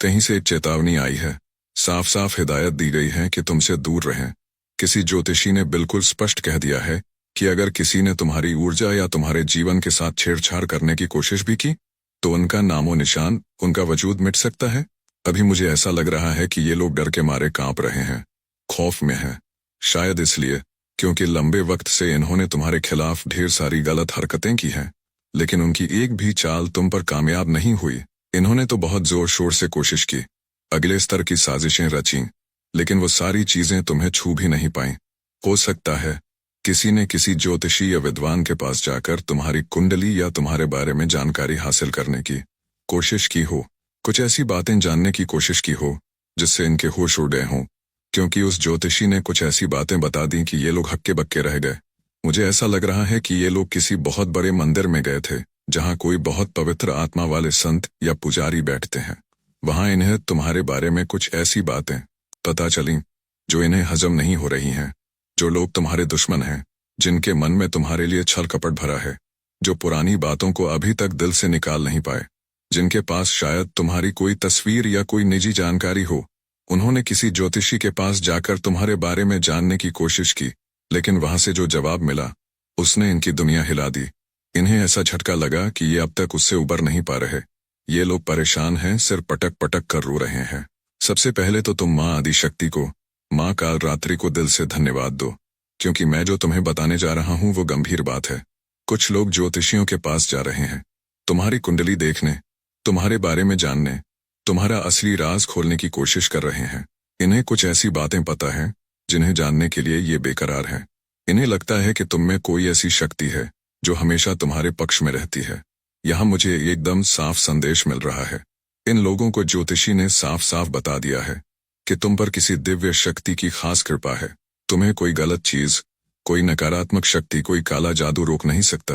कहीं से एक चेतावनी आई है। साफ साफ हिदायत दी गई है कि तुमसे दूर रहें। किसी ज्योतिषी ने बिल्कुल स्पष्ट कह दिया है कि अगर किसी ने तुम्हारी ऊर्जा या तुम्हारे जीवन के साथ छेड़छाड़ करने की कोशिश भी की, तो उनका नामो निशान, उनका वजूद मिट सकता है। अभी मुझे ऐसा लग रहा है कि ये लोग डर के मारे कांप रहे हैं, खौफ में हैं। शायद इसलिए क्योंकि लंबे वक्त से इन्होंने तुम्हारे खिलाफ ढेर सारी गलत हरकतें की हैं, लेकिन उनकी एक भी चाल तुम पर कामयाब नहीं हुई। इन्होंने तो बहुत जोर शोर से कोशिश की, अगले स्तर की साजिशें रची, लेकिन वो सारी चीजें तुम्हें छू भी नहीं पाईं। हो सकता है किसी ने किसी ज्योतिषी या विद्वान के पास जाकर तुम्हारी कुंडली या तुम्हारे बारे में जानकारी हासिल करने की कोशिश की हो, कुछ ऐसी बातें जानने की कोशिश की हो जिससे इनके होश उड़ गए हों, क्योंकि उस ज्योतिषी ने कुछ ऐसी बातें बता दी कि ये लोग हक्के बक्के रह गए। मुझे ऐसा लग रहा है कि ये लोग किसी बहुत बड़े मंदिर में गए थे जहां कोई बहुत पवित्र आत्मा वाले संत या पुजारी बैठते हैं। वहां इन्हें तुम्हारे बारे में कुछ ऐसी बातें पता चली जो इन्हें हजम नहीं हो रही हैं। जो लोग तुम्हारे दुश्मन हैं, जिनके मन में तुम्हारे लिए छल कपट भरा है, जो पुरानी बातों को अभी तक दिल से निकाल नहीं पाए, जिनके पास शायद तुम्हारी कोई तस्वीर या कोई निजी जानकारी हो, उन्होंने किसी ज्योतिषी के पास जाकर तुम्हारे बारे में जानने की कोशिश की, लेकिन वहां से जो जवाब मिला उसने इनकी दुनिया हिला दी। इन्हें ऐसा झटका लगा कि ये अब तक उससे उबर नहीं पा रहे। ये लोग परेशान हैं, सिर पटक पटक कर रो रहे हैं। सबसे पहले तो तुम माँ आदिशक्ति को, माँ काल रात्रि को दिल से धन्यवाद दो, क्योंकि मैं जो तुम्हें बताने जा रहा हूँ वो गंभीर बात है। कुछ लोग ज्योतिषियों के पास जा रहे हैं, तुम्हारी कुंडली देखने, तुम्हारे बारे में जानने, तुम्हारा असली राज खोलने की कोशिश कर रहे हैं। इन्हें कुछ ऐसी बातें पता है जिन्हें जानने के लिए ये बेकरार हैं। इन्हें लगता है कि तुम में कोई ऐसी शक्ति है जो हमेशा तुम्हारे पक्ष में रहती है। यहाँ मुझे एकदम साफ संदेश मिल रहा है। इन लोगों को ज्योतिषी ने साफ साफ बता दिया है कि तुम पर किसी दिव्य शक्ति की खास कृपा है। तुम्हें कोई गलत चीज, कोई नकारात्मक शक्ति, कोई काला जादू रोक नहीं सकता।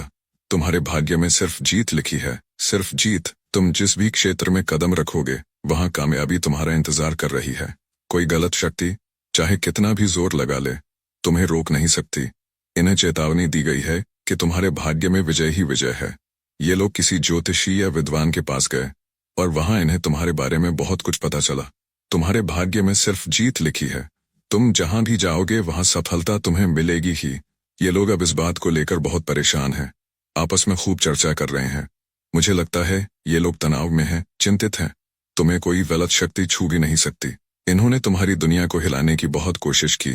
तुम्हारे भाग्य में सिर्फ जीत लिखी है, सिर्फ जीत। तुम जिस भी क्षेत्र में कदम रखोगे वहां कामयाबी तुम्हारा इंतजार कर रही है। कोई गलत शक्ति चाहे कितना भी जोर लगा ले, तुम्हें रोक नहीं सकती। इन्हें चेतावनी दी गई है कि तुम्हारे भाग्य में विजय ही विजय है। ये लोग किसी ज्योतिषी या विद्वान के पास गए और वहां इन्हें तुम्हारे बारे में बहुत कुछ पता चला। तुम्हारे भाग्य में सिर्फ जीत लिखी है। तुम जहां भी जाओगे वहां सफलता तुम्हें मिलेगी ही। ये लोग अब इस बात को लेकर बहुत परेशान हैं, आपस में खूब चर्चा कर रहे हैं। मुझे लगता है ये लोग तनाव में हैं, चिंतित हैं। तुम्हें कोई गलत शक्ति छू भी नहीं सकती। इन्होंने तुम्हारी दुनिया को हिलाने की बहुत कोशिश की,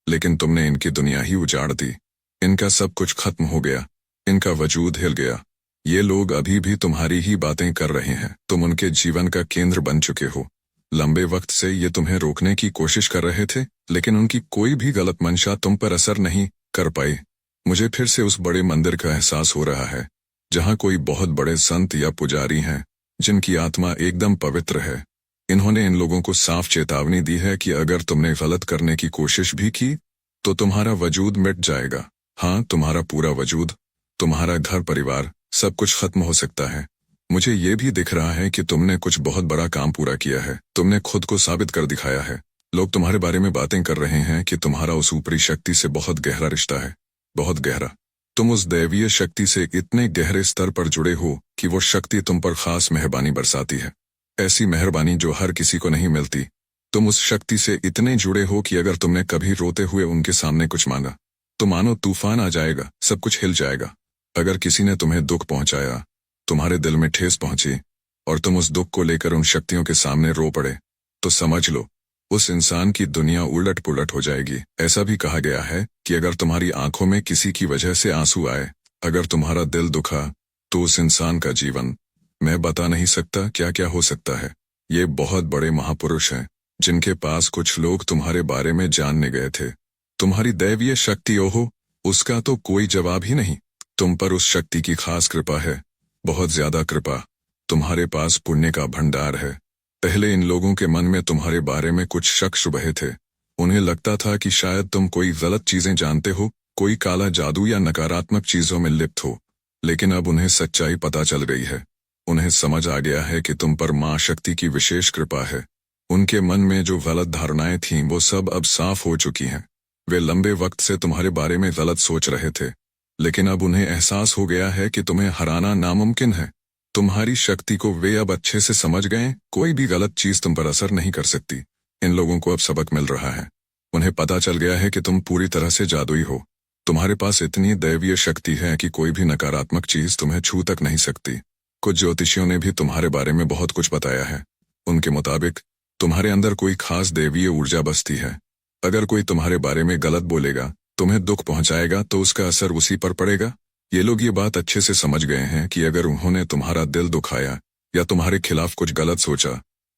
लेकिन तुमने इनकी दुनिया ही उजाड़ दी। इनका सब कुछ खत्म हो गया, इनका वजूद हिल गया। ये लोग अभी भी तुम्हारी ही बातें कर रहे हैं। तुम उनके जीवन का केंद्र बन चुके हो। लंबे वक्त से ये तुम्हें रोकने की कोशिश कर रहे थे, लेकिन उनकी कोई भी गलत मंशा तुम पर असर नहीं कर पाई। मुझे फिर से उस बड़े मंदिर का एहसास हो रहा है जहां कोई बहुत बड़े संत या पुजारी हैं जिनकी आत्मा एकदम पवित्र है। इन्होंने इन लोगों को साफ चेतावनी दी है कि अगर तुमने गलत करने की कोशिश भी की तो तुम्हारा वजूद मिट जाएगा। हाँ, तुम्हारा पूरा वजूद, तुम्हारा घर परिवार, सब कुछ खत्म हो सकता है। मुझे ये भी दिख रहा है कि तुमने कुछ बहुत बड़ा काम पूरा किया है। तुमने खुद को साबित कर दिखाया है। लोग तुम्हारे बारे में बातें कर रहे हैं कि तुम्हारा उस ऊपरी शक्ति से बहुत गहरा रिश्ता है, बहुत गहरा। तुम उस दैवीय शक्ति से इतने गहरे स्तर पर जुड़े हो कि वो शक्ति तुम पर खास मेहरबानी बरसाती है, ऐसी मेहरबानी जो हर किसी को नहीं मिलती। तुम उस शक्ति से इतने जुड़े हो कि अगर तुमने कभी रोते हुए उनके सामने कुछ मांगा तो मानो तूफान आ जाएगा, सब कुछ हिल जाएगा। अगर किसी ने तुम्हें दुख पहुंचाया, तुम्हारे दिल में ठेस पहुंची और तुम उस दुख को लेकर उन शक्तियों के सामने रो पड़े, तो समझ लो उस इंसान की दुनिया उलट पुलट हो जाएगी। ऐसा भी कहा गया है कि अगर तुम्हारी आंखों में किसी की वजह से आंसू आए, अगर तुम्हारा दिल दुखा, तो उस इंसान का जीवन, मैं बता नहीं सकता क्या क्या हो सकता है। ये बहुत बड़े महापुरुष हैं जिनके पास कुछ लोग तुम्हारे बारे में जानने गए थे। तुम्हारी दैवीय शक्ति, ओहो, उसका तो कोई जवाब ही नहीं। तुम पर उस शक्ति की खास कृपा है, बहुत ज्यादा कृपा। तुम्हारे पास पुण्य का भंडार है। पहले इन लोगों के मन में तुम्हारे बारे में कुछ शक शुबहे थे। उन्हें लगता था कि शायद तुम कोई गलत चीजें जानते हो, कोई काला जादू या नकारात्मक चीजों में लिप्त हो, लेकिन अब उन्हें सच्चाई पता चल गई है। उन्हें समझ आ गया है कि तुम पर माँ शक्ति की विशेष कृपा है। उनके मन में जो गलत धारणाएं थीं वो सब अब साफ हो चुकी हैं। वे लंबे वक्त से तुम्हारे बारे में गलत सोच रहे थे, लेकिन अब उन्हें एहसास हो गया है कि तुम्हें हराना नामुमकिन है। तुम्हारी शक्ति को वे अब अच्छे से समझ गए, कोई भी गलत चीज तुम पर असर नहीं कर सकती। इन लोगों को अब सबक मिल रहा है। उन्हें पता चल गया है कि तुम पूरी तरह से जादुई हो। तुम्हारे पास इतनी दैवीय शक्ति है कि कोई भी नकारात्मक चीज तुम्हें छू तक नहीं सकती। कुछ ज्योतिषियों ने भी तुम्हारे बारे में बहुत कुछ बताया है। उनके मुताबिक तुम्हारे अंदर कोई खास दैवीय ऊर्जा बसती है। अगर कोई तुम्हारे बारे में गलत बोलेगा, तुम्हें दुख पहुंचाएगा, तो उसका असर उसी पर पड़ेगा। ये लोग ये बात अच्छे से समझ गए हैं कि अगर उन्होंने तुम्हारा दिल दुखाया या तुम्हारे खिलाफ कुछ गलत सोचा,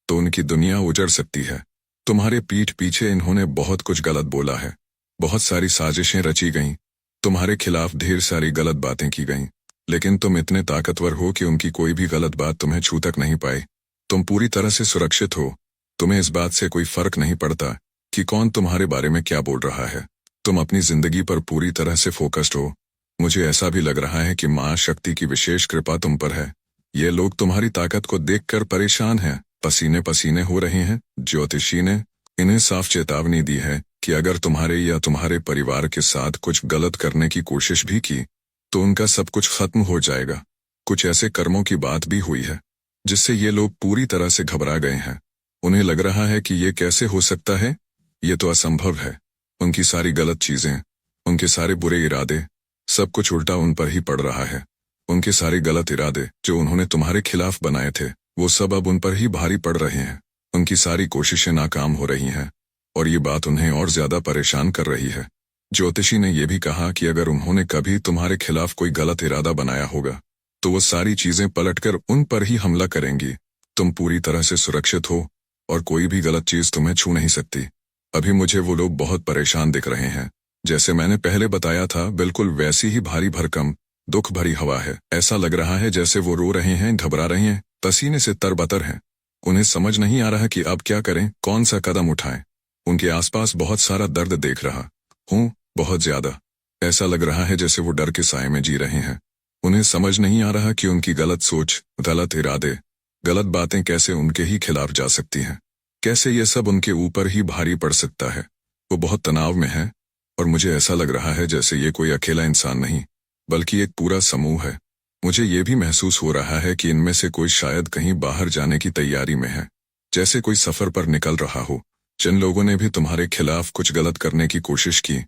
तो उनकी दुनिया उजड़ सकती है। तुम्हारे पीठ पीछे इन्होंने बहुत कुछ गलत बोला है। बहुत सारी साजिशें रची गईं, तुम्हारे खिलाफ ढेर सारी गलत बातें की गईं, लेकिन तुम इतने ताकतवर हो कि उनकी कोई भी गलत बात तुम्हें छू तक नहीं पाई। तुम पूरी तरह से सुरक्षित हो। तुम्हें इस बात से कोई फर्क नहीं पड़ता कि कौन तुम्हारे बारे में क्या बोल रहा है। तुम अपनी जिंदगी पर पूरी तरह से फोकस्ड हो। मुझे ऐसा भी लग रहा है कि माँ शक्ति की विशेष कृपा तुम पर है। ये लोग तुम्हारी ताकत को देखकर परेशान हैं, पसीने पसीने हो रहे हैं। ज्योतिषी ने इन्हें साफ चेतावनी दी है कि अगर तुम्हारे या तुम्हारे परिवार के साथ कुछ गलत करने की कोशिश भी की, तो उनका सब कुछ खत्म हो जाएगा। कुछ ऐसे कर्मों की बात भी हुई है जिससे ये लोग पूरी तरह से घबरा गए हैं। उन्हें लग रहा है कि ये कैसे हो सकता है, ये तो असंभव है। उनकी सारी गलत चीजें, उनके सारे बुरे इरादे, सब कुछ उल्टा उन पर ही पड़ रहा है। उनके सारे गलत इरादे जो उन्होंने तुम्हारे खिलाफ बनाए थे, वो सब अब उन पर ही भारी पड़ रहे हैं। उनकी सारी कोशिशें नाकाम हो रही हैं और ये बात उन्हें और ज्यादा परेशान कर रही है। ज्योतिषी ने यह भी कहा कि अगर उन्होंने कभी तुम्हारे खिलाफ कोई गलत इरादा बनाया होगा, तो वो सारी चीजें पलटकर उन पर ही हमला करेंगी। तुम पूरी तरह से सुरक्षित हो और कोई भी गलत चीज तुम्हें छू नहीं सकती। अभी मुझे वो लोग बहुत परेशान दिख रहे हैं। जैसे मैंने पहले बताया था, बिल्कुल वैसी ही भारी भरकम दुख भरी हवा है। ऐसा लग रहा है जैसे वो रो रहे हैं, घबरा रहे हैं, पसीने से तरबतर हैं। उन्हें समझ नहीं आ रहा कि अब क्या करें, कौन सा कदम उठाएं। उनके आसपास बहुत सारा दर्द देख रहा हूँ, बहुत ज्यादा। ऐसा लग रहा है जैसे वो डर के साए में जी रहे हैं। उन्हें समझ नहीं आ रहा कि उनकी गलत सोच, गलत इरादे, गलत बातें कैसे उनके ही खिलाफ जा सकती हैं। कैसे ये सब उनके ऊपर ही भारी पड़ सकता है। वो बहुत तनाव में है और मुझे ऐसा लग रहा है जैसे ये कोई अकेला इंसान नहीं, बल्कि एक पूरा समूह है। मुझे ये भी महसूस हो रहा है कि इनमें से कोई शायद कहीं बाहर जाने की तैयारी में है, जैसे कोई सफर पर निकल रहा हो। जिन लोगों ने भी तुम्हारे खिलाफ कुछ गलत करने की कोशिश की,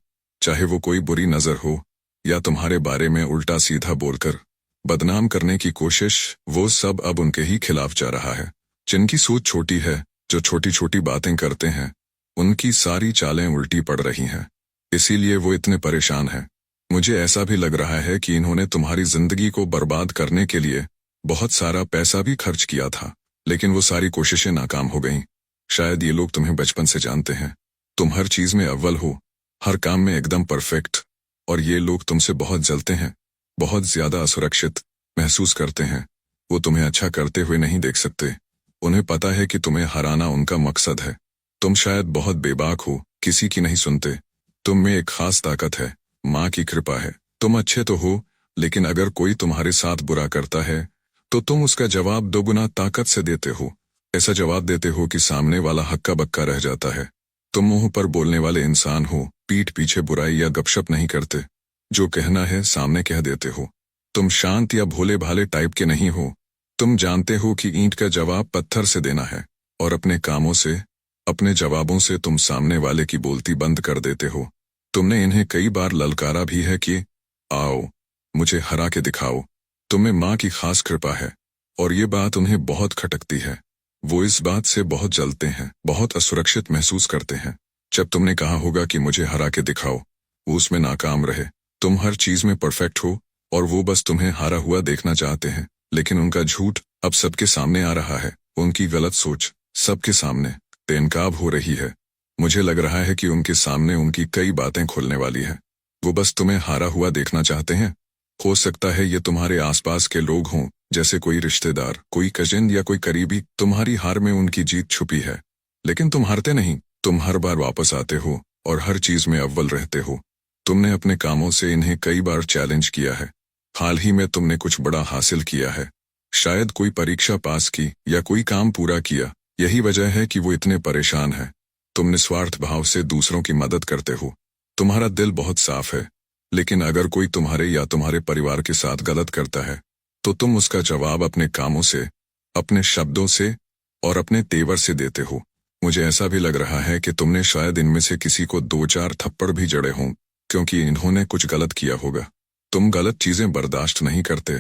चाहे वो कोई बुरी नजर हो या तुम्हारे बारे में उल्टा सीधा बोलकर बदनाम करने की कोशिश, वो सब अब उनके ही खिलाफ जा रहा है। जिनकी सोच छोटी है, जो छोटी छोटी बातें करते हैं, उनकी सारी चालें उल्टी पड़ रही हैं। इसीलिए वो इतने परेशान हैं। मुझे ऐसा भी लग रहा है कि इन्होंने तुम्हारी जिंदगी को बर्बाद करने के लिए बहुत सारा पैसा भी खर्च किया था, लेकिन वो सारी कोशिशें नाकाम हो गईं। शायद ये लोग तुम्हें बचपन से जानते हैं। तुम हर चीज में अव्वल हो, हर काम में एकदम परफेक्ट, और ये लोग तुमसे बहुत जलते हैं, बहुत ज्यादा असुरक्षित महसूस करते हैं। वो तुम्हें अच्छा करते हुए नहीं देख सकते। उन्हें पता है कि तुम्हें हराना उनका मकसद है। तुम शायद बहुत बेबाक हो, किसी की नहीं सुनते। तुम में एक खास ताकत है, माँ की कृपा है। तुम अच्छे तो हो, लेकिन अगर कोई तुम्हारे साथ बुरा करता है, तो तुम उसका जवाब दोगुना ताकत से देते हो। ऐसा जवाब देते हो कि सामने वाला हक्का बक्का रह जाता है। तुम मुंह पर बोलने वाले इंसान हो, पीठ पीछे बुराई या गपशप नहीं करते। जो कहना है सामने कह देते हो। तुम शांत या भोले भाले टाइप के नहीं हो। तुम जानते हो कि ईंट का जवाब पत्थर से देना है, और अपने कामों से, अपने जवाबों से तुम सामने वाले की बोलती बंद कर देते हो। तुमने इन्हें कई बार ललकारा भी है कि आओ, मुझे हरा के दिखाओ। तुम्हें माँ की खास कृपा है, और ये बात उन्हें बहुत खटकती है। वो इस बात से बहुत जलते हैं, बहुत असुरक्षित महसूस करते हैं। जब तुमने कहा होगा कि मुझे हरा के दिखाओ, वो उसमें नाकाम रहे। तुम हर चीज में परफेक्ट हो और वो बस तुम्हें हारा हुआ देखना चाहते हैं। लेकिन उनका झूठ अब सबके सामने आ रहा है। उनकी गलत सोच सबके सामने बेनकाब हो रही है। मुझे लग रहा है कि उनके सामने उनकी कई बातें खुलने वाली है। वो बस तुम्हें हारा हुआ देखना चाहते हैं। हो सकता है ये तुम्हारे आसपास के लोग हों, जैसे कोई रिश्तेदार, कोई कजिन या कोई करीबी। तुम्हारी हार में उनकी जीत छुपी है, लेकिन तुम हारते नहीं। तुम हर बार वापस आते हो और हर चीज में अव्वल रहते हो। तुमने अपने कामों से इन्हें कई बार चैलेंज किया है। हाल ही में तुमने कुछ बड़ा हासिल किया है, शायद कोई परीक्षा पास की या कोई काम पूरा किया। यही वजह है कि वो इतने परेशान हैं। तुम निस्वार्थ भाव से दूसरों की मदद करते हो। तुम्हारा दिल बहुत साफ है, लेकिन अगर कोई तुम्हारे या तुम्हारे परिवार के साथ गलत करता है, तो तुम उसका जवाब अपने कामों से, अपने शब्दों से और अपने तेवर से देते हो। मुझे ऐसा भी लग रहा है कि तुमने शायद इनमें से किसी को 2-4 थप्पड़ भी जड़े हों, क्योंकि इन्होंने कुछ गलत किया होगा। तुम गलत चीजें बर्दाश्त नहीं करते।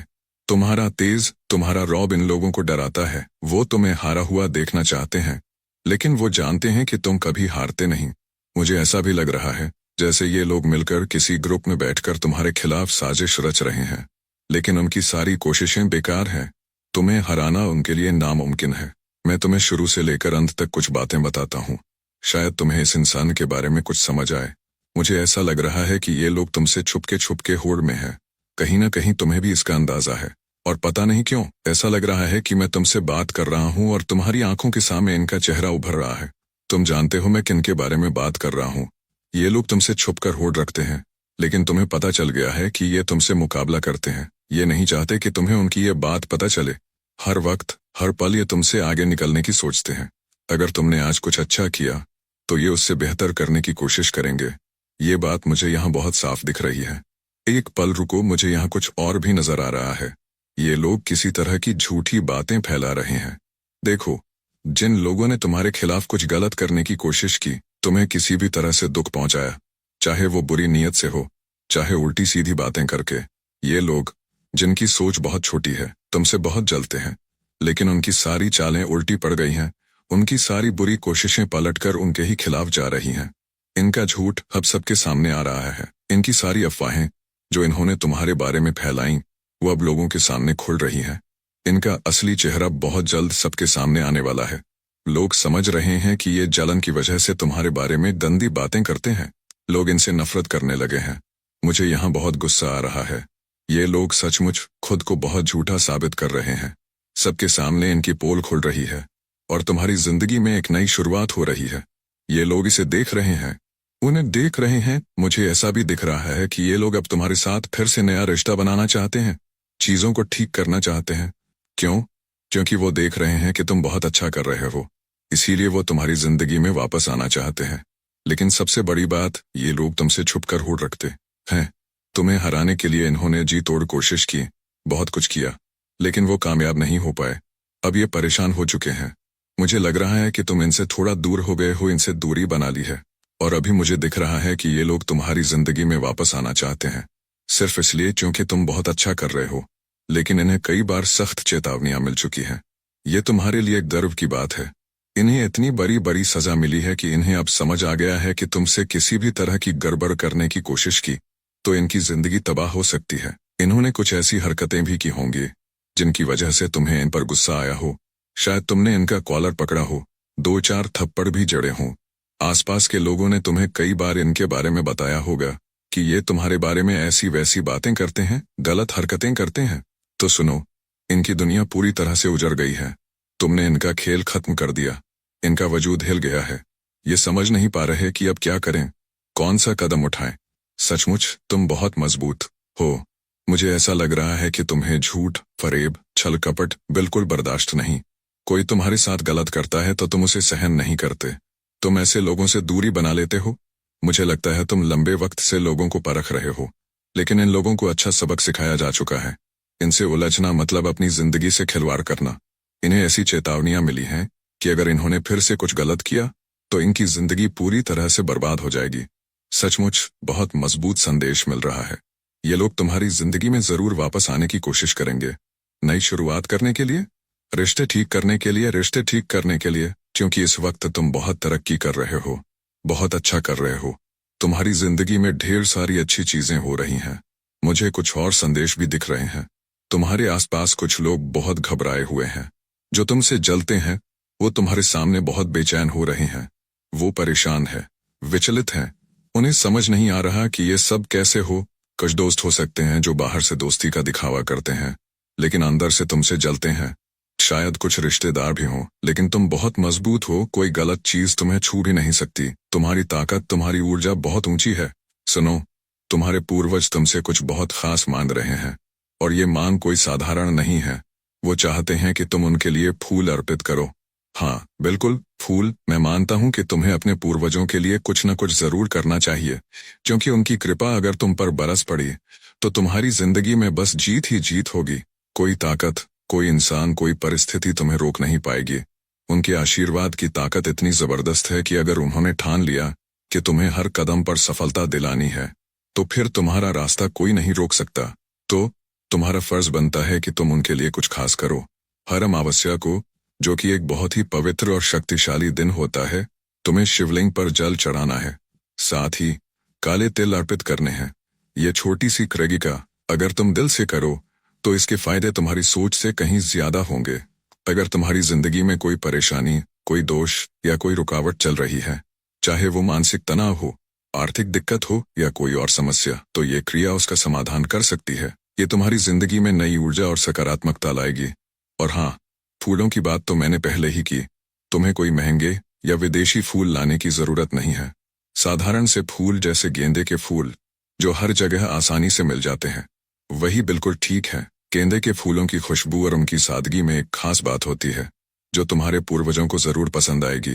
तुम्हारा तेज, तुम्हारा रौब इन लोगों को डराता है। वो तुम्हें हारा हुआ देखना चाहते हैं, लेकिन वो जानते हैं कि तुम कभी हारते नहीं। मुझे ऐसा भी लग रहा है जैसे ये लोग मिलकर किसी ग्रुप में बैठकर तुम्हारे खिलाफ साजिश रच रहे हैं, लेकिन उनकी सारी कोशिशें बेकार हैं। तुम्हें हराना उनके लिए नामुमकिन है। मैं तुम्हें शुरू से लेकर अंत तक कुछ बातें बताता हूँ, शायद तुम्हें इस इंसान के बारे में कुछ समझ आए। मुझे ऐसा लग रहा है कि ये लोग तुमसे छुपके होड़ में हैं। कहीं ना कहीं तुम्हें भी इसका अंदाजा है, और पता नहीं क्यों ऐसा लग रहा है कि मैं तुमसे बात कर रहा हूँ और तुम्हारी आंखों के सामने इनका चेहरा उभर रहा है। तुम जानते हो मैं किनके बारे में बात कर रहा हूँ। ये लोग तुमसे छुपकर होड़ रखते हैं, लेकिन तुम्हें पता चल गया है कि ये तुमसे मुकाबला करते हैं। ये नहीं चाहते कि तुम्हें उनकी ये बात पता चले। हर वक्त, हर पल ये तुमसे आगे निकलने की सोचते हैं। अगर तुमने आज कुछ अच्छा किया, तो ये उससे बेहतर करने की कोशिश करेंगे। ये बात मुझे यहाँ बहुत साफ दिख रही है। एक पल रुको, मुझे यहाँ कुछ और भी नजर आ रहा है। ये लोग किसी तरह की झूठी बातें फैला रहे हैं। देखो, जिन लोगों ने तुम्हारे खिलाफ कुछ गलत करने की कोशिश की, तुम्हें किसी भी तरह से दुख पहुंचाया, चाहे वो बुरी नीयत से हो, चाहे उल्टी सीधी बातें करके, ये लोग जिनकी सोच बहुत छोटी है, तुमसे बहुत जलते हैं, लेकिन उनकी सारी चालें उल्टी पड़ गई हैं। उनकी सारी बुरी कोशिशें पलटकर उनके ही खिलाफ जा रही हैं। इनका झूठ अब सबके सामने आ रहा है। इनकी सारी अफवाहें जो इन्होंने तुम्हारे बारे में फैलाई, वो अब लोगों के सामने खुल रही हैं। इनका असली चेहरा बहुत जल्द सबके सामने आने वाला है। लोग समझ रहे हैं कि ये जलन की वजह से तुम्हारे बारे में गंदी बातें करते हैं। लोग इनसे नफरत करने लगे हैं। मुझे यहाँ बहुत गुस्सा आ रहा है। ये लोग सचमुच खुद को बहुत झूठा साबित कर रहे हैं। सबके सामने इनकी पोल खुल रही है और तुम्हारी जिंदगी में एक नई शुरुआत हो रही है। ये लोग इसे देख रहे हैं, उन्हें देख रहे हैं। मुझे ऐसा भी दिख रहा है कि ये लोग अब तुम्हारे साथ फिर से नया रिश्ता बनाना चाहते हैं, चीजों को ठीक करना चाहते हैं। क्यों? क्योंकि वो देख रहे हैं कि तुम बहुत अच्छा कर रहे हो, इसीलिए वो तुम्हारी जिंदगी में वापस आना चाहते हैं। लेकिन सबसे बड़ी बात, ये लोग तुमसे छुपकर होड़ रखते हैं। तुम्हें हराने के लिए इन्होंने जी तोड़ कोशिश की, बहुत कुछ किया, लेकिन वो कामयाब नहीं हो पाए। अब ये परेशान हो चुके हैं। मुझे लग रहा है कि तुम इनसे थोड़ा दूर हो गए हो, इनसे दूरी बना ली है, और अभी मुझे दिख रहा है कि ये लोग तुम्हारी जिंदगी में वापस आना चाहते हैं, सिर्फ इसलिए क्योंकि तुम बहुत अच्छा कर रहे हो। लेकिन इन्हें कई बार सख्त चेतावनियां मिल चुकी हैं। ये तुम्हारे लिए गर्व की बात है। इन्हें इतनी बड़ी बड़ी सजा मिली है कि इन्हें अब समझ आ गया है कि तुमसे किसी भी तरह की गड़बड़ करने की कोशिश की तो इनकी जिंदगी तबाह हो सकती है। इन्होंने कुछ ऐसी हरकतें भी की होंगी जिनकी वजह से तुम्हें इन पर गुस्सा आया हो। शायद तुमने इनका कॉलर पकड़ा हो, 2-4 थप्पड़ भी जड़े हों। आसपास के लोगों ने तुम्हें कई बार इनके बारे में बताया होगा कि ये तुम्हारे बारे में ऐसी वैसी बातें करते हैं, गलत हरकतें करते हैं। तो सुनो, इनकी दुनिया पूरी तरह से उजड़ गई है। तुमने इनका खेल खत्म कर दिया। इनका वजूद हिल गया है। ये समझ नहीं पा रहे कि अब क्या करें, कौन सा कदम उठाएं। सचमुच तुम बहुत मजबूत हो। मुझे ऐसा लग रहा है कि तुम्हें झूठ, फरेब, छल कपट बिल्कुल बर्दाश्त नहीं। कोई तुम्हारे साथ गलत करता है तो तुम उसे सहन नहीं करते। तुम ऐसे लोगों से दूरी बना लेते हो। मुझे लगता है तुम लंबे वक्त से लोगों को परख रहे हो, लेकिन इन लोगों को अच्छा सबक सिखाया जा चुका है। इनसे उलझना मतलब अपनी जिंदगी से खिलवाड़ करना। इन्हें ऐसी चेतावनियां मिली हैं कि अगर इन्होंने फिर से कुछ गलत किया तो इनकी जिंदगी पूरी तरह से बर्बाद हो जाएगी। सचमुच बहुत मजबूत संदेश मिल रहा है। ये लोग तुम्हारी जिंदगी में जरूर वापस आने की कोशिश करेंगे, नई शुरुआत करने के लिए, रिश्ते ठीक करने के लिए, क्योंकि इस वक्त तुम बहुत तरक्की कर रहे हो, बहुत अच्छा कर रहे हो। तुम्हारी जिंदगी में ढेर सारी अच्छी चीजें हो रही हैं। मुझे कुछ और संदेश भी दिख रहे हैं। तुम्हारे आसपास कुछ लोग बहुत घबराए हुए हैं। जो तुमसे जलते हैं वो तुम्हारे सामने बहुत बेचैन हो रहे हैं। वो परेशान है, विचलित हैं। उन्हें समझ नहीं आ रहा कि ये सब कैसे हो। कुछ दोस्त हो सकते हैं जो बाहर से दोस्ती का दिखावा करते हैं, लेकिन अंदर से तुमसे जलते हैं। शायद कुछ रिश्तेदार भी हों, लेकिन तुम बहुत मजबूत हो। कोई गलत चीज तुम्हें छू भी नहीं सकती। तुम्हारी ताकत, तुम्हारी ऊर्जा बहुत ऊंची है। सुनो, तुम्हारे पूर्वज तुमसे कुछ बहुत खास मांग रहे हैं, और ये मांग कोई साधारण नहीं है। वो चाहते हैं कि तुम उनके लिए फूल अर्पित करो। हाँ, बिल्कुल, फूल। मैं मानता हूँ कि तुम्हें अपने पूर्वजों के लिए कुछ न कुछ जरूर करना चाहिए, क्योंकि उनकी कृपा अगर तुम पर बरस पड़ी तो तुम्हारी जिंदगी में बस जीत ही जीत होगी। कोई ताकत, कोई इंसान, कोई परिस्थिति तुम्हें रोक नहीं पाएगी। उनके आशीर्वाद की ताकत इतनी जबरदस्त है कि अगर उन्होंने ठान लिया कि तुम्हें हर कदम पर सफलता दिलानी है, तो फिर तुम्हारा रास्ता कोई नहीं रोक सकता। तो तुम्हारा फर्ज बनता है कि तुम उनके लिए कुछ खास करो। हर अमावस्या को, जो कि एक बहुत ही पवित्र और शक्तिशाली दिन होता है, तुम्हें शिवलिंग पर जल चढ़ाना है। साथ ही काले तिल अर्पित करने हैं। ये छोटी सी क्रेगिका अगर तुम दिल से करो तो इसके फायदे तुम्हारी सोच से कहीं ज्यादा होंगे। अगर तुम्हारी जिंदगी में कोई परेशानी, कोई दोष या कोई रुकावट चल रही है, चाहे वो मानसिक तनाव हो, आर्थिक दिक्कत हो या कोई और समस्या, तो ये क्रिया उसका समाधान कर सकती है। ये तुम्हारी जिंदगी में नई ऊर्जा और सकारात्मकता लाएगी। और हाँ, फूलों की बात तो मैंने पहले ही की। तुम्हें कोई महंगे या विदेशी फूल लाने की जरूरत नहीं है। साधारण से फूल जैसे गेंदे के फूल जो हर जगह आसानी से मिल जाते हैं, वही बिल्कुल ठीक है। गेंदे के फूलों की खुशबू और उनकी सादगी में एक खास बात होती है जो तुम्हारे पूर्वजों को जरूर पसंद आएगी।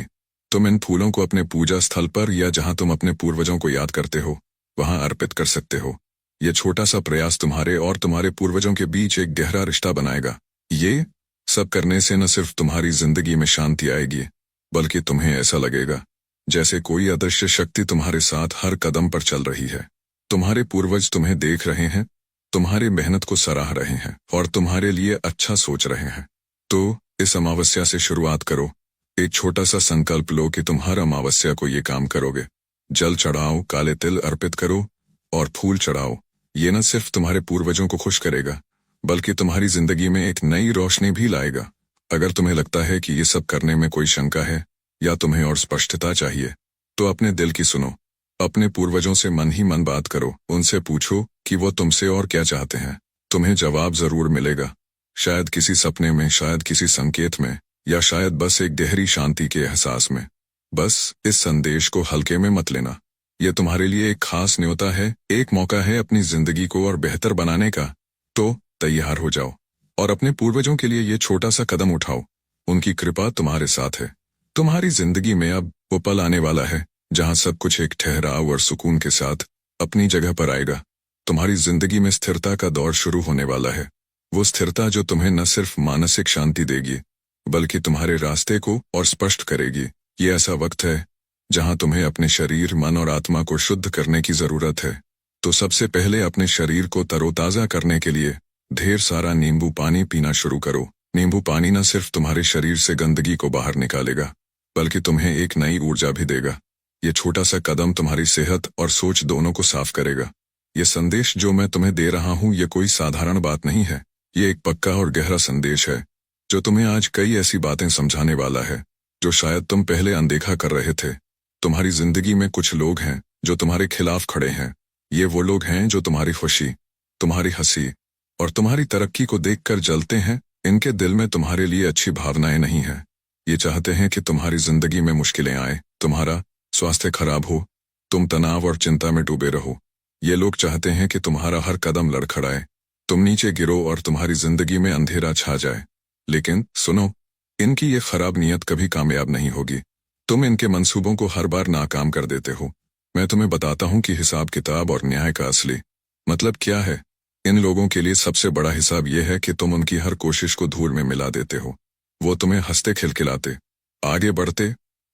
तुम इन फूलों को अपने पूजा स्थल पर या जहां तुम अपने पूर्वजों को याद करते हो, वहां अर्पित कर सकते हो। ये छोटा सा प्रयास तुम्हारे और तुम्हारे पूर्वजों के बीच एक गहरा रिश्ता बनाएगा। ये सब करने से न सिर्फ तुम्हारी जिंदगी में शांति आएगी, बल्कि तुम्हें ऐसा लगेगा जैसे कोई अदृश्य शक्ति तुम्हारे साथ हर कदम पर चल रही है। तुम्हारे पूर्वज तुम्हें देख रहे हैं, तुम्हारी मेहनत को सराह रहे हैं और तुम्हारे लिए अच्छा सोच रहे हैं। तो इस अमावस्या से शुरुआत करो। एक छोटा सा संकल्प लो कि तुम हर अमावस्या को ये काम करोगे। जल चढ़ाओ, काले तिल अर्पित करो और फूल चढ़ाओ। ये न सिर्फ तुम्हारे पूर्वजों को खुश करेगा, बल्कि तुम्हारी जिंदगी में एक नई रोशनी भी लाएगा। अगर तुम्हें लगता है कि ये सब करने में कोई शंका है या तुम्हें और स्पष्टता चाहिए, तो अपने दिल की सुनो। अपने पूर्वजों से मन ही मन बात करो। उनसे पूछो कि वो तुमसे और क्या चाहते हैं। तुम्हें जवाब जरूर मिलेगा, शायद किसी सपने में, शायद किसी संकेत में, या शायद बस एक गहरी शांति के एहसास में। बस इस संदेश को हल्के में मत लेना। यह तुम्हारे लिए एक खास न्योता है, एक मौका है अपनी जिंदगी को और बेहतर बनाने का। तो तैयार हो जाओ और अपने पूर्वजों के लिए ये छोटा सा कदम उठाओ। उनकी कृपा तुम्हारे साथ है। तुम्हारी जिंदगी में अब वो पल आने वाला है जहां सब कुछ एक ठहराव और सुकून के साथ अपनी जगह पर आएगा। तुम्हारी जिंदगी में स्थिरता का दौर शुरू होने वाला है। वो स्थिरता जो तुम्हें न सिर्फ मानसिक शांति देगी, बल्कि तुम्हारे रास्ते को और स्पष्ट करेगी। ये ऐसा वक्त है जहां तुम्हें अपने शरीर, मन और आत्मा को शुद्ध करने की जरूरत है। तो सबसे पहले अपने शरीर को तरोताजा करने के लिए ढेर सारा नींबू पानी पीना शुरू करो। नींबू पानी न सिर्फ तुम्हारे शरीर से गंदगी को बाहर निकालेगा, बल्कि तुम्हें एक नई ऊर्जा भी देगा। ये छोटा सा कदम तुम्हारी सेहत और सोच दोनों को साफ करेगा। ये संदेश जो मैं तुम्हें दे रहा हूं, ये कोई साधारण बात नहीं है। ये एक पक्का और गहरा संदेश है जो तुम्हें आज कई ऐसी बातें समझाने वाला है जो शायद तुम पहले अनदेखा कर रहे थे। तुम्हारी जिंदगी में कुछ लोग हैं जो तुम्हारे खिलाफ खड़े हैं। ये वो लोग हैं जो तुम्हारी खुशी, तुम्हारी हंसी और तुम्हारी तरक्की को देखकर जलते हैं। इनके दिल में तुम्हारे लिए अच्छी भावनाएं नहीं हैं। ये चाहते हैं कि तुम्हारी जिंदगी में मुश्किलें आए, तुम्हारा स्वास्थ्य खराब हो, तुम तनाव और चिंता में डूबे रहो। ये लोग चाहते हैं कि तुम्हारा हर कदम लड़खड़ाए, तुम नीचे गिरो और तुम्हारी जिंदगी में अंधेरा छा जाए। लेकिन सुनो, इनकी ये खराब नीयत कभी कामयाब नहीं होगी। तुम इनके मंसूबों को हर बार नाकाम कर देते हो। मैं तुम्हें बताता हूं कि हिसाब किताब और न्याय का असली मतलब क्या है। इन लोगों के लिए सबसे बड़ा हिसाब यह है कि तुम उनकी हर कोशिश को धूल में मिला देते हो। वो तुम्हें हंसते खिलखिलाते, आगे बढ़ते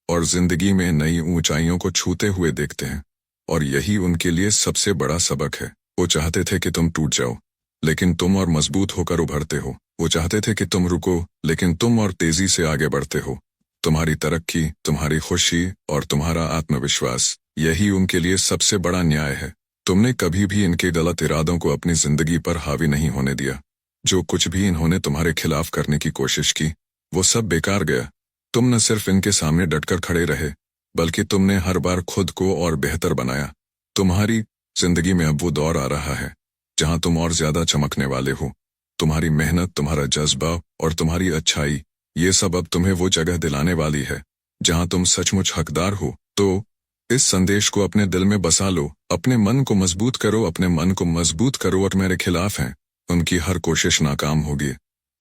और जिंदगी में नई ऊंचाइयों को छूते हुए देखते हैं। और यही उनके लिए सबसे बड़ा सबक है। वो चाहते थे कि तुम टूट जाओ, लेकिन तुम और मजबूत होकर उभरते हो। वो चाहते थे कि तुम रुको, लेकिन तुम और तेजी से आगे बढ़ते हो। तुम्हारी तरक्की, तुम्हारी खुशी और तुम्हारा आत्मविश्वास, यही उनके लिए सबसे बड़ा न्याय है। तुमने कभी भी इनके गलत इरादों को अपनी जिंदगी पर हावी नहीं होने दिया। जो कुछ भी इन्होंने तुम्हारे खिलाफ करने की कोशिश की, वो सब बेकार गया। तुम न सिर्फ इनके सामने डटकर खड़े रहे, बल्कि तुमने हर बार खुद को और बेहतर बनाया। तुम्हारी जिंदगी में अब वो दौर आ रहा है जहां तुम और ज्यादा चमकने वाले हो। तुम्हारी मेहनत, तुम्हारा जज्बा और तुम्हारी अच्छाई, ये सब अब तुम्हें वो जगह दिलाने वाली है जहां तुम सचमुच हकदार हो। तो इस संदेश को अपने दिल में बसा लो, अपने मन को मजबूत करो, अपने मन को मजबूत करो। और मेरे खिलाफ हैं, उनकी हर कोशिश नाकाम होगी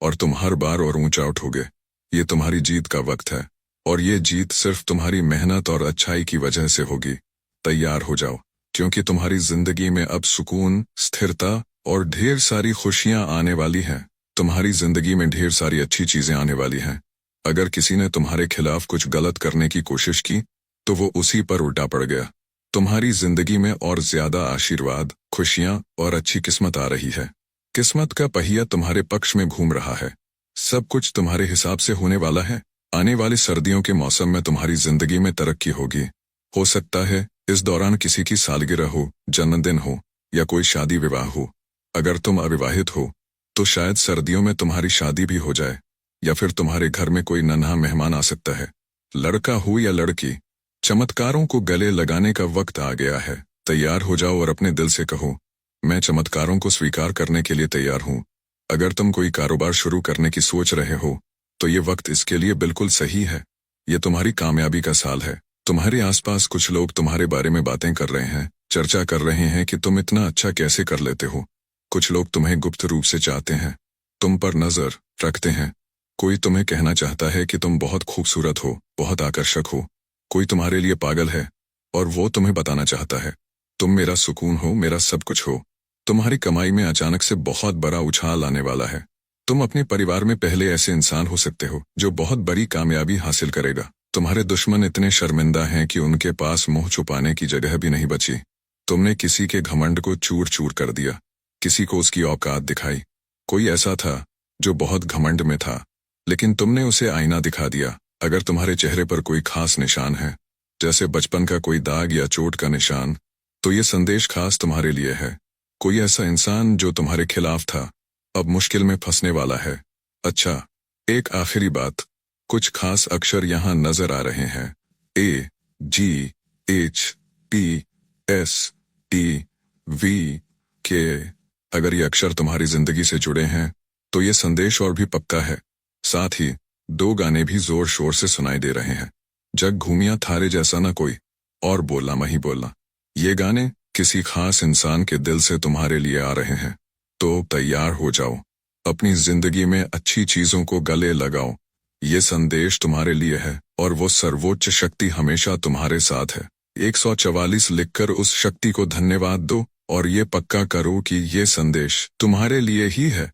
और तुम हर बार और ऊंचा उठोगे। ये तुम्हारी जीत का वक्त है और ये जीत सिर्फ तुम्हारी मेहनत और अच्छाई की वजह से होगी। तैयार हो जाओ, क्योंकि तुम्हारी जिंदगी में अब सुकून, स्थिरता और ढेर सारी खुशियां आने वाली हैं। तुम्हारी जिंदगी में ढेर सारी अच्छी चीजें आने वाली हैं। अगर किसी ने तुम्हारे खिलाफ कुछ गलत करने की कोशिश की तो वो उसी पर उल्टा पड़ गया। तुम्हारी जिंदगी में और ज्यादा आशीर्वाद, खुशियां और अच्छी किस्मत आ रही है। किस्मत का पहिया तुम्हारे पक्ष में घूम रहा है। सब कुछ तुम्हारे हिसाब से होने वाला है। आने वाली सर्दियों के मौसम में तुम्हारी जिंदगी में तरक्की होगी। हो सकता है इस दौरान किसी की सालगिरह हो, जन्मदिन हो या कोई शादी विवाह हो। अगर तुम अविवाहित हो तो शायद सर्दियों में तुम्हारी शादी भी हो जाए, या फिर तुम्हारे घर में कोई नन्हा मेहमान आ सकता है। लड़का हो या लड़की, चमत्कारों को गले लगाने का वक्त आ गया है। तैयार हो जाओ और अपने दिल से कहो, मैं चमत्कारों को स्वीकार करने के लिए तैयार हूँ। अगर तुम कोई कारोबार शुरू करने की सोच रहे हो तो ये वक्त इसके लिए बिल्कुल सही है। ये तुम्हारी कामयाबी का साल है। तुम्हारे आसपास कुछ लोग तुम्हारे बारे में बातें कर रहे हैं, चर्चा कर रहे हैं कि तुम इतना अच्छा कैसे कर लेते हो। कुछ लोग तुम्हें गुप्त रूप से चाहते हैं, तुम पर नजर रखते हैं। कोई तुम्हें कहना चाहता है कि तुम बहुत खूबसूरत हो, बहुत आकर्षक हो। कोई तुम्हारे लिए पागल है और वो तुम्हें बताना चाहता है, तुम मेरा सुकून हो, मेरा सब कुछ हो। तुम्हारी कमाई में अचानक से बहुत बड़ा उछाल आने वाला है। तुम अपने परिवार में पहले ऐसे इंसान हो सकते हो जो बहुत बड़ी कामयाबी हासिल करेगा। तुम्हारे दुश्मन इतने शर्मिंदा हैं कि उनके पास मुंह छुपाने की जगह भी नहीं बची। तुमने किसी के घमंड को चूर चूर कर दिया, किसी को उसकी औकात दिखाई। कोई ऐसा था जो बहुत घमंड में था, लेकिन तुमने उसे आईना दिखा दिया। अगर तुम्हारे चेहरे पर कोई खास निशान है, जैसे बचपन का कोई दाग या चोट का निशान, तो ये संदेश खास तुम्हारे लिए है। कोई ऐसा इंसान जो तुम्हारे खिलाफ था अब मुश्किल में फंसने वाला है। अच्छा, एक आखिरी बात, कुछ खास अक्षर यहाँ नजर आ रहे हैं। A, G, H, T, S, T, V, K. अगर ये अक्षर तुम्हारी जिंदगी से जुड़े हैं तो ये संदेश और भी पक्का है। साथ ही 2 गाने भी जोर शोर से सुनाई दे रहे हैं। जग घूमिया थारे जैसा ना कोई, और बोलना मही बोलना। ये गाने किसी खास इंसान के दिल से तुम्हारे लिए आ रहे हैं। तो तैयार हो जाओ, अपनी जिंदगी में अच्छी चीजों को गले लगाओ। ये संदेश तुम्हारे लिए है और वो सर्वोच्च शक्ति हमेशा तुम्हारे साथ है। 144 लिखकर उस शक्ति को धन्यवाद दो और ये पक्का करो कि ये संदेश तुम्हारे लिए ही है।